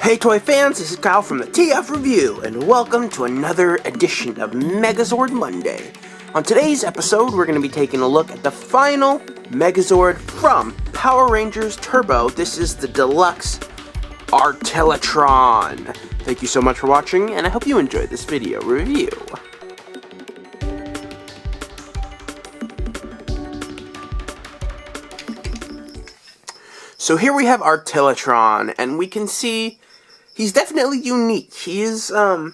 Hey toy fans, this is Kyle from the TF Review, and welcome to another edition of Megazord Monday. On today's episode, we're going to be taking a look at the final Megazord from Power Rangers Turbo. This is the Deluxe Artillatron. Thank you so much for watching, and I hope you enjoyed this video review. So here we have Artillatron, and we can see he's definitely unique. He is kind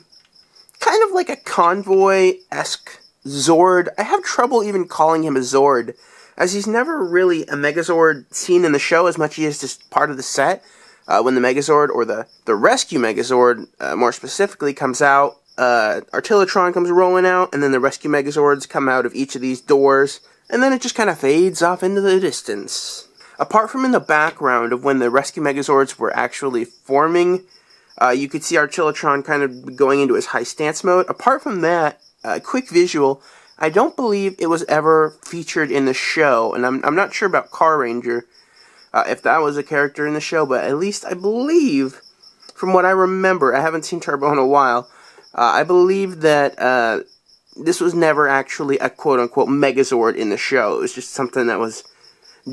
of like a convoy-esque Zord. I have trouble even calling him a Zord, as he's never really a Megazord seen in the show as much as he is just part of the set. When the Megazord, or the Rescue Megazord, more specifically, comes out, Artillatron comes rolling out, and then the Rescue Megazords come out of each of these doors, and then it just kind of fades off into the distance. Apart from in the background of when the Rescue Megazords were actually forming, you could see Artillatron kind of going into his high stance mode. Apart from that, quick visual, I don't believe it was ever featured in the show, and I'm not sure about Car Ranger, if that was a character in the show, but at least I believe, from what I remember, I haven't seen Turbo in a while, I believe that this was never actually a quote-unquote Megazord in the show. It was just something that was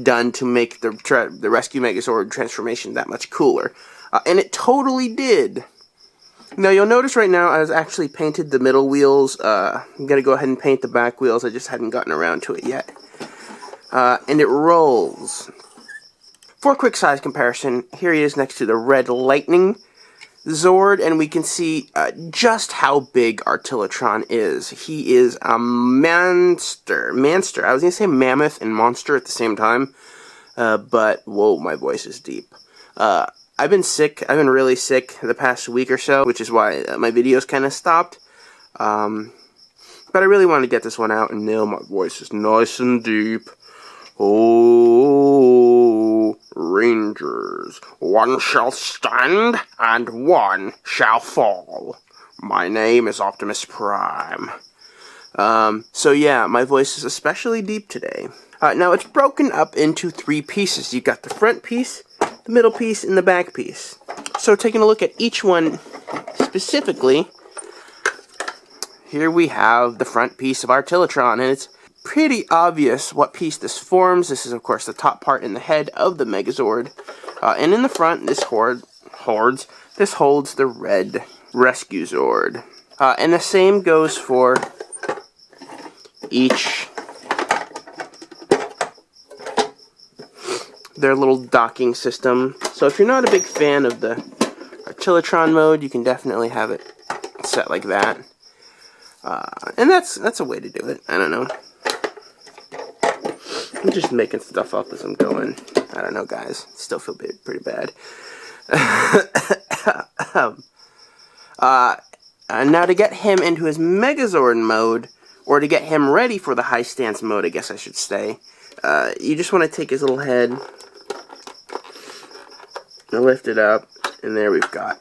done to make the Rescue Megazord transformation that much cooler. And it totally did. Now, you'll notice right now I've actually painted the middle wheels. I'm going to go ahead and paint the back wheels. I just hadn't gotten around to it yet. And it rolls. For a quick size comparison, here he is next to the Red Lightning Zord, and we can see just how big Artillatron is. He is a monster. I was going to say mammoth and monster at the same time, but, whoa, my voice is deep. I've been sick. I've been really sick the past week or so, which is why my videos kind of stopped. But I really want to get this one out, and now my voice is nice and deep. Oh, Rangers, one shall stand, and one shall fall. My name is Optimus Prime. So yeah, my voice is especially deep today. Now, it's broken up into three pieces. You've got the front piece, the middle piece, and the back piece. So taking a look at each one specifically, here we have the front piece of Artillatron, and it's pretty obvious what piece this forms. This is, of course, the top part in the head of the Megazord. And in the front, this holds the red Rescue Zord. And the same goes for each their little docking system. So if you're not a big fan of the Artillatron mode, you can definitely have it set like that. And that's a way to do it. I don't know. I'm just making stuff up as I'm going. I don't know, guys. Still feel pretty bad. Now to get him into his Megazord mode, or to get him ready for the high stance mode, I guess I should say, you just want to take his little head and lift it up, and there we've got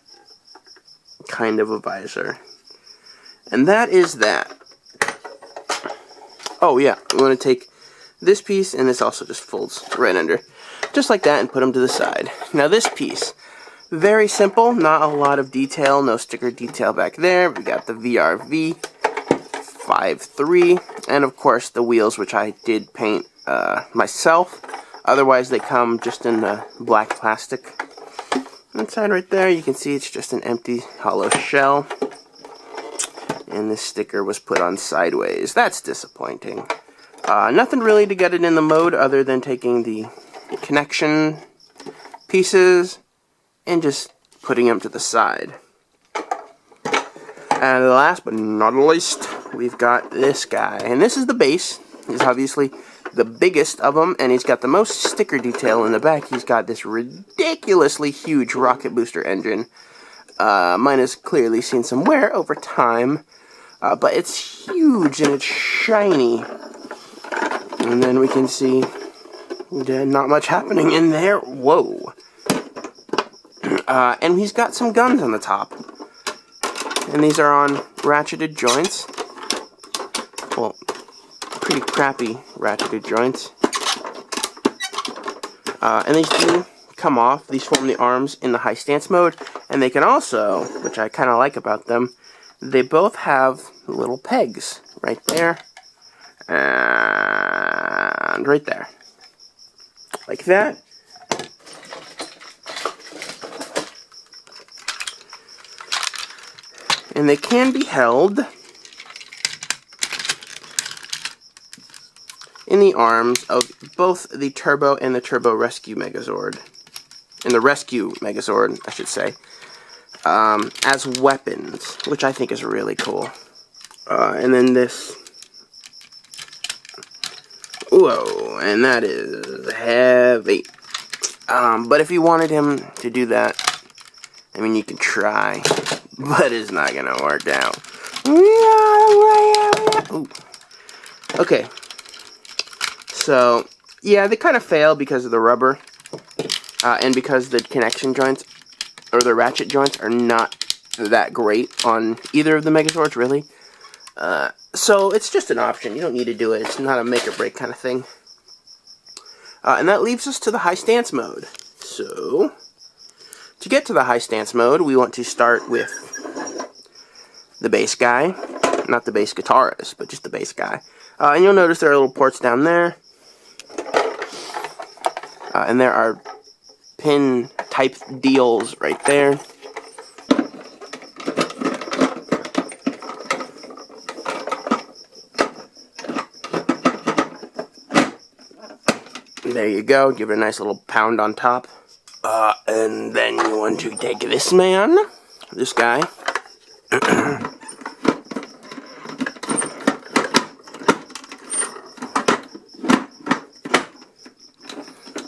kind of a visor. And that is that. Oh yeah, we want to take this piece, and this also just folds right under, just like that, and put them to the side. Now this piece, very simple, not a lot of detail, no sticker detail back there. We got the VRV 5.3, and of course the wheels, which I did paint myself. Otherwise they come just in the black plastic. Inside right there, you can see it's just an empty hollow shell, and this sticker was put on sideways. That's disappointing. Nothing really to get it in the mode other than taking the connection pieces and just putting them to the side. And last but not least, we've got this guy. And this is the base. He's obviously the biggest of them, and he's got the most sticker detail in the back. He's got this ridiculously huge rocket booster engine. Mine has clearly seen some wear over time, but it's huge and it's shiny. And then we can see not much happening in there. Whoa. And he's got some guns on the top. And these are on ratcheted joints. Well, pretty crappy ratcheted joints. And these do come off. These form the arms in the high stance mode, and they can also, which I kind of like about them, they both have little pegs right there and right there, like that. And they can be held in the arms of both the Turbo and the Turbo Rescue Megazord. In the Rescue Megazord, I should say. As weapons, which I think is really cool. And then this. Whoa, and that is heavy. But if you wanted him to do that, I mean, you can try, but it's not going to work out. Ooh. Okay. So, yeah, they kind of fail because of the rubber, and because the connection joints, or the ratchet joints, are not that great on either of the Megazords, really. So, it's just an option. You don't need to do it. It's not a make-or-break kind of thing. And that leaves us to the high stance mode. So, to get to the high stance mode, we want to start with the bass guy. Not the bass guitarist, but just the bass guy. And you'll notice there are little ports down there. And there are pin type deals right there. There you go. Give it a nice little pound on top. And then you want to take this man, this guy.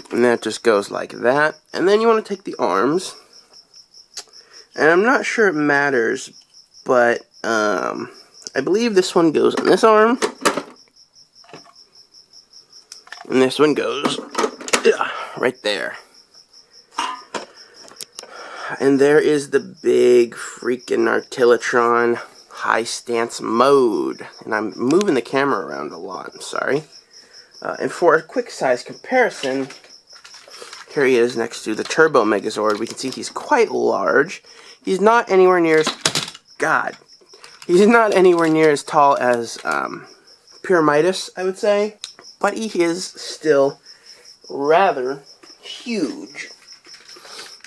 And that just goes like that. And then you want to take the arms. And I'm not sure it matters, but I believe this one goes on this arm. And this one goes right there. And there is the big freaking Artillatron high stance mode. And I'm moving the camera around a lot, I'm sorry. And for a quick size comparison, here he is next to the Turbo Megazord. We can see he's quite large. He's not anywhere near as... God. He's not anywhere near as tall as Pyramidus, I would say. But he is still rather huge.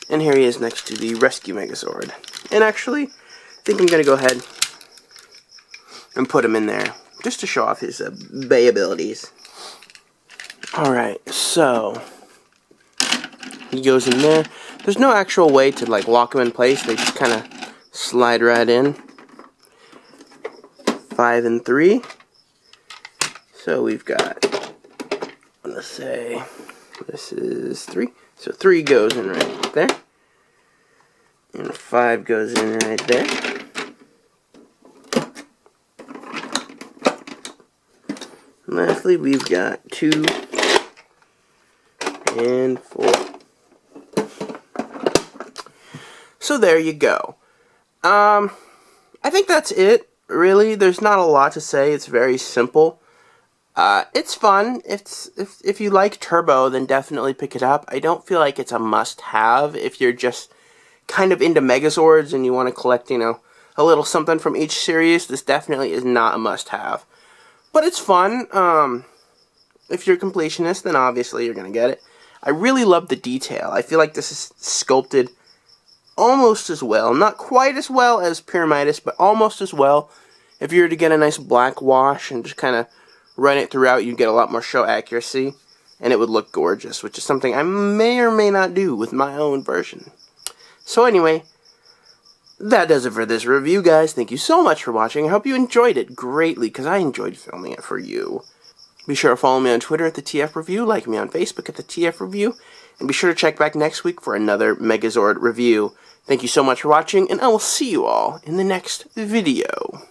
And here he is next to the Rescue Megazord. And actually, I think I'm going to go ahead and put him in there, just to show off his bay abilities. Alright, so he goes in there. There's no actual way to like lock him in place. They just kind of slide right in. 5 and 3. So we've got, let's say, this is 3. So 3 goes in right there. And 5 goes in right there. And lastly, we've got 2 and 4. So there you go. I think that's it, really. There's not a lot to say. It's very simple. It's fun. If you like Turbo, then definitely pick it up. I don't feel like it's a must-have if you're just kind of into Megazords and you want to collect, you know, a little something from each series. This definitely is not a must-have. But it's fun. If you're a completionist, then obviously you're going to get it. I really love the detail. I feel like this is sculpted almost as well. Not quite as well as Pyramidus, but almost as well. If you were to get a nice black wash and just kind of run it throughout, you'd get a lot more show accuracy, and it would look gorgeous, which is something I may or may not do with my own version. So anyway, that does it for this review, guys. Thank you so much for watching. I hope you enjoyed it greatly, because I enjoyed filming it for you. Be sure to follow me on Twitter at the TF Review, like me on Facebook at the TF Review, and be sure to check back next week for another Megazord review. Thank you so much for watching, and I will see you all in the next video.